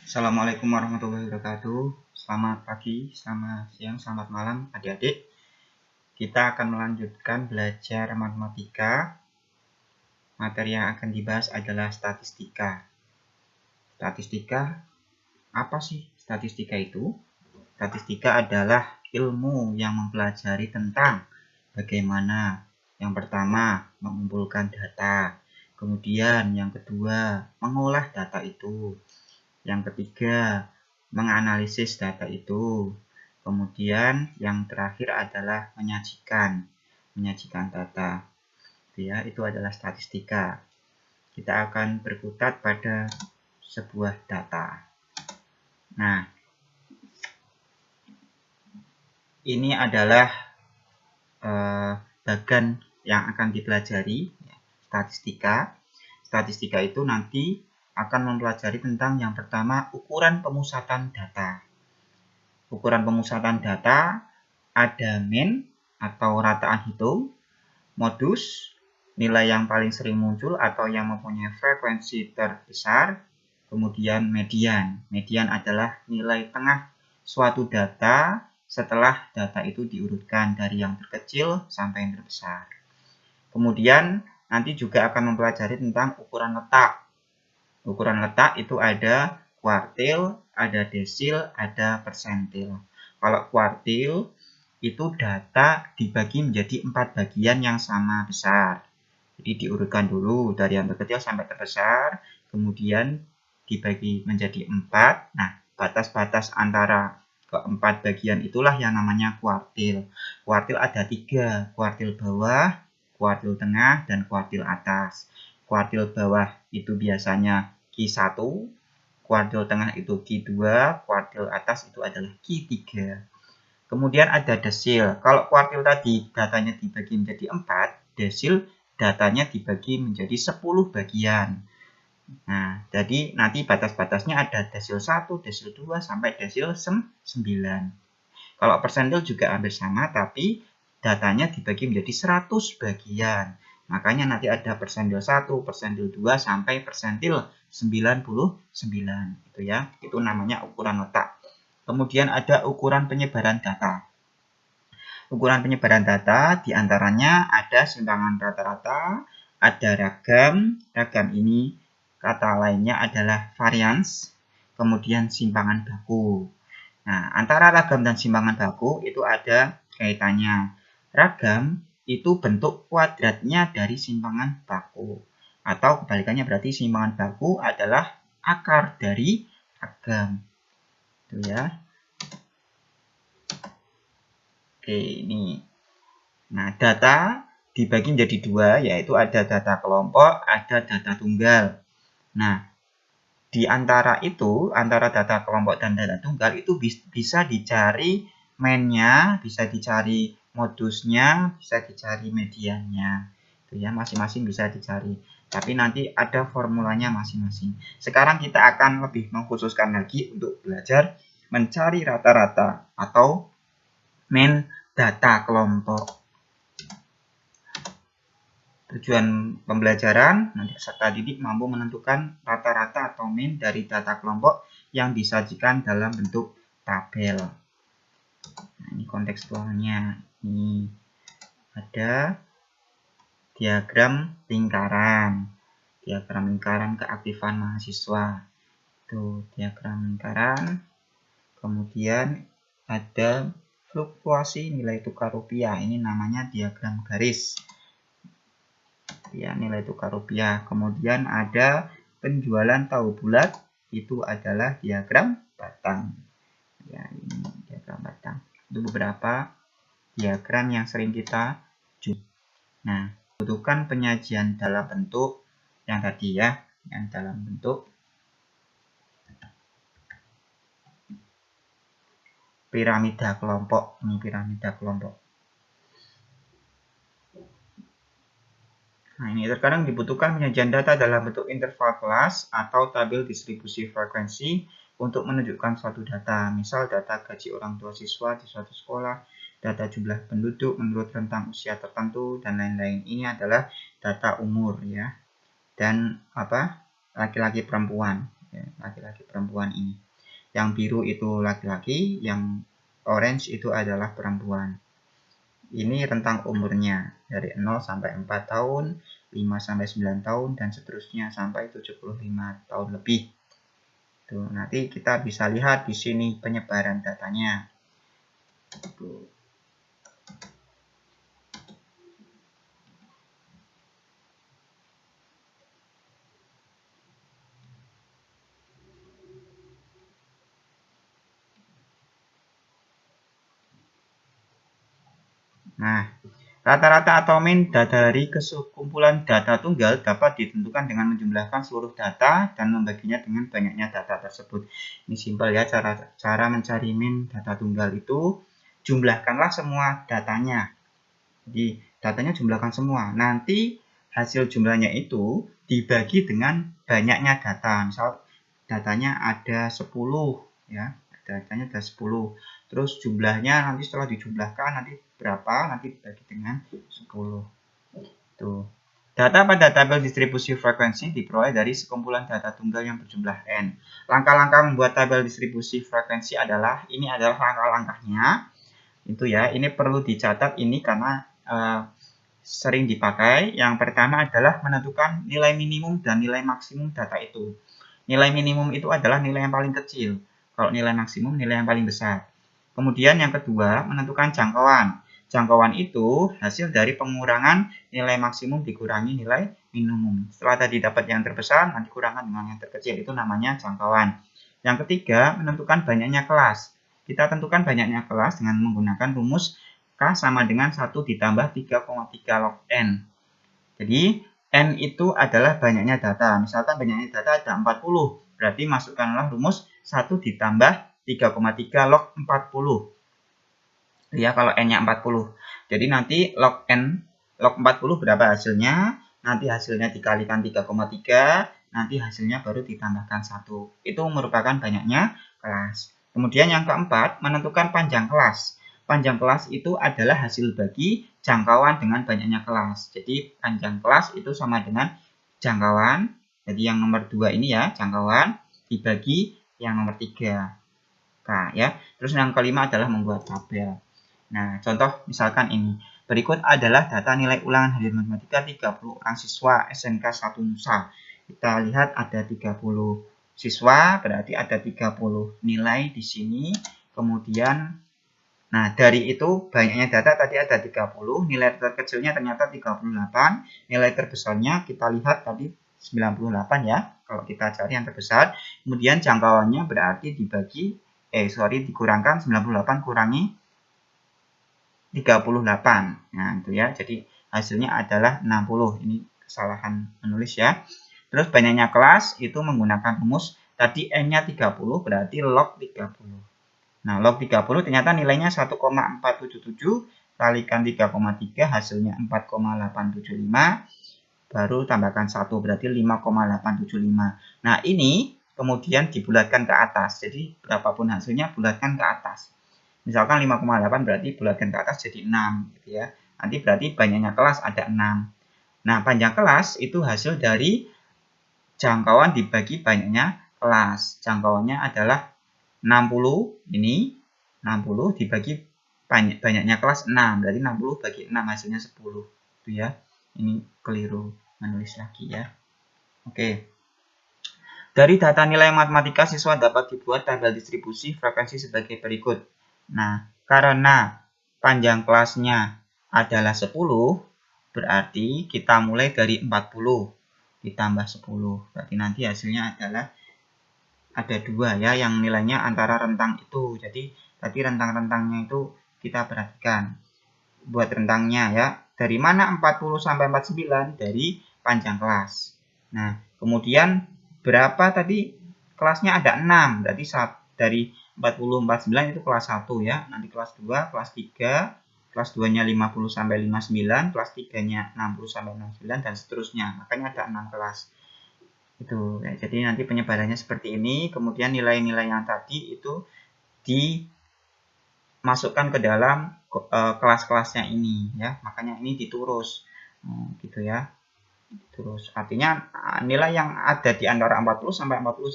Assalamualaikum warahmatullahi wabarakatuh. Selamat pagi, selamat siang, selamat malam adik-adik. Kita akan melanjutkan belajar matematika. Materi yang akan dibahas adalah statistika. Statistika, apa sih statistika itu? Statistika adalah ilmu yang mempelajari tentang bagaimana yang pertama mengumpulkan data, kemudian yang kedua mengolah data itu, yang ketiga menganalisis data itu, kemudian yang terakhir adalah menyajikan data. Itu adalah statistika. Kita akan berkutat pada sebuah data. Nah, ini adalah bagian yang akan dipelajari, statistika. Statistika itu nanti akan mempelajari tentang yang pertama ukuran pemusatan data. Ukuran pemusatan data ada mean atau rataan hitung, modus, nilai yang paling sering muncul atau yang mempunyai frekuensi terbesar, kemudian median. Median adalah nilai tengah suatu data setelah data itu diurutkan dari yang terkecil sampai yang terbesar. Kemudian nanti juga akan mempelajari tentang ukuran letak. Ukuran letak itu ada kuartil, ada desil, ada persentil. Kalau kuartil itu data dibagi menjadi 4 bagian yang sama besar. Jadi diurutkan dulu dari yang terkecil sampai terbesar, kemudian dibagi menjadi 4. Nah, batas-batas antara keempat bagian itulah yang namanya kuartil. Kuartil ada 3, kuartil bawah, kuartil tengah, dan kuartil atas. Kuartil bawah itu biasanya Q1, kuartil tengah itu Q2, kuartil atas itu adalah Q3. Kemudian ada desil. Kalau kuartil tadi datanya dibagi menjadi 4, desil datanya dibagi menjadi 10 bagian. Nah, jadi nanti batas-batasnya ada desil 1, desil 2, sampai desil 9. Kalau persentil juga hampir sama, tapi datanya dibagi menjadi 100 bagian. Makanya nanti ada persentil 1, persentil 2, sampai persentil 99. Itu ya, itu namanya ukuran letak. Kemudian ada ukuran penyebaran data. Ukuran penyebaran data diantaranya ada simpangan rata-rata, ada ragam. Ragam ini kata lainnya adalah varians. Kemudian simpangan baku. Nah, antara ragam dan simpangan baku itu ada kaitannya. Ragam itu bentuk kuadratnya dari simpangan baku. Atau kebalikannya berarti simpangan baku adalah akar dari ragam. Itu ya. Oke, ini. Nah, data dibagi menjadi 2, yaitu ada data kelompok, ada data tunggal. Nah, di antara itu, antara data kelompok dan data tunggal itu bisa dicari mean-nya, bisa dicari modusnya, bisa dicari mediannya. Itu ya, masing-masing bisa dicari. Tapi nanti ada formulanya masing-masing. Sekarang kita akan lebih mengkhususkan lagi untuk belajar mencari rata-rata atau mean data kelompok. Tujuan pembelajaran, nanti peserta didik mampu menentukan rata-rata atau mean dari data kelompok yang disajikan dalam bentuk tabel. Nah, ini kontekstualnya. Ini ada diagram lingkaran. Diagram lingkaran keaktifan mahasiswa. Itu diagram lingkaran. Kemudian ada fluktuasi nilai tukar rupiah. Ini namanya diagram garis. Ya, nilai tukar rupiah. Kemudian ada penjualan tahu bulat, itu adalah diagram batang. Ya, ini diagram batang. Itu beberapa diagram yang sering kita jumpai. Nah, butuhkan penyajian dalam bentuk yang tadi ya, yang dalam bentuk piramida kelompok. Ini piramida kelompok. Nah, ini terkadang dibutuhkan penyajian data dalam bentuk interval kelas atau tabel distribusi frekuensi untuk menunjukkan suatu data. Misal data gaji orang tua siswa di suatu sekolah, data jumlah penduduk menurut rentang usia tertentu, dan lain-lain. Ini adalah data umur ya. Dan laki-laki perempuan. Ya, laki-laki perempuan ini. Yang biru itu laki-laki, yang orange itu adalah perempuan. Ini rentang umurnya dari 0 sampai 4 tahun, 5 sampai 9 tahun, dan seterusnya sampai 75 tahun lebih. Tuh, nanti kita bisa lihat di sini penyebaran datanya. Tuh. Nah, rata-rata atau mean dari kekumpulan data tunggal dapat ditentukan dengan menjumlahkan seluruh data dan membaginya dengan banyaknya data tersebut. Ini simpel ya, cara mencari mean data tunggal itu jumlahkanlah semua datanya. Jadi datanya jumlahkan semua. Nanti hasil jumlahnya itu dibagi dengan banyaknya data. Misal datanya ada 10 ya. Datanya ada 10. Terus jumlahnya nanti setelah dijumlahkan nanti berapa? Nanti dibagi dengan 10. Tuh. Data pada tabel distribusi frekuensi diperoleh dari sekumpulan data tunggal yang berjumlah n. Langkah-langkah membuat tabel distribusi frekuensi adalah, ini adalah langkah-langkahnya. Itu ya, ini perlu dicatat ini karena sering dipakai. Yang pertama adalah menentukan nilai minimum dan nilai maksimum data itu. Nilai minimum itu adalah nilai yang paling kecil. Kalau nilai maksimum, nilai yang paling besar. Kemudian yang kedua, menentukan jangkauan. Jangkauan itu hasil dari pengurangan nilai maksimum dikurangi nilai minimum. Setelah tadi dapat yang terbesar, nanti kurangkan dengan yang terkecil. Itu namanya jangkauan. Yang ketiga, menentukan banyaknya kelas. Kita tentukan banyaknya kelas dengan menggunakan rumus K sama dengan 1 ditambah 3,3 log N. Jadi, N itu adalah banyaknya data. Misalkan banyaknya data ada 40. Berarti masukkanlah rumus 1 ditambah 3,3 log 40. Ya, kalau N-nya 40. Jadi nanti log N, log 40 berapa hasilnya? Nanti hasilnya dikalikan 3,3. Nanti hasilnya baru ditambahkan 1. Itu merupakan banyaknya kelas. Kemudian yang keempat, menentukan panjang kelas. Panjang kelas itu adalah hasil bagi jangkauan dengan banyaknya kelas. Jadi panjang kelas itu sama dengan jangkauan. Jadi yang nomor 2 ini ya, jangkauan dibagi yang nomor 3. K ya. Terus yang kelima adalah membuat tabel. Nah, contoh misalkan ini. Berikut adalah data nilai ulangan harian matematika 30 orang siswa SMK 1 Nusa. Kita lihat ada 30 siswa, berarti ada 30 nilai di sini. Kemudian, nah dari itu banyaknya data tadi ada 30, nilai terkecilnya ternyata 38, nilai terbesarnya kita lihat tadi 98 ya, kalau kita cari yang terbesar. Kemudian jangkauannya berarti dikurangkan 98 kurangi 38. Nah, itu ya. Jadi hasilnya adalah 60. Ini kesalahan menulis ya. Terus banyaknya kelas itu menggunakan rumus tadi N-nya 30 berarti log 30. Nah, log 30 ternyata nilainya 1,477 kalikan 3,3 hasilnya 4,875 baru tambahkan 1 berarti 5,875. Nah, ini kemudian dibulatkan ke atas. Jadi berapapun hasilnya bulatkan ke atas. Misalkan 5,8 berarti bulatkan ke atas jadi 6 gitu ya. Nanti berarti banyaknya kelas ada 6. Nah, panjang kelas itu hasil dari jangkauan dibagi banyaknya kelas. Jangkauannya adalah 60 ini 60 dibagi banyaknya kelas 6. Berarti 60 bagi 6 hasilnya 10. Itu ya. Ini keliru menulis lagi ya. Oke. Dari data nilai matematika siswa dapat dibuat tabel distribusi frekuensi sebagai berikut. Nah, karena panjang kelasnya adalah 10, berarti kita mulai dari 40 ditambah 10. Berarti nanti hasilnya adalah ada 2 ya, yang nilainya antara rentang itu. Jadi, tadi rentang-rentangnya itu kita perhatikan. Buat rentangnya ya. Dari mana 40 sampai 49? Dari panjang kelas. Nah, kemudian berapa tadi? Kelasnya ada 6. Berarti dari 40 49 itu kelas 1 ya. Nanti kelas 2, kelas 3, kelas 2-nya 50 sampai 59, kelas 3-nya 60 sampai 69 dan seterusnya. Makanya ada 6 kelas. Itu ya. Jadi nanti penyebarannya seperti ini, kemudian nilai-nilai yang tadi itu dimasukkan ke dalam kelas-kelasnya ini ya. Makanya ini diturus. Gitu ya. Terus artinya nilai yang ada di antara 40 sampai 40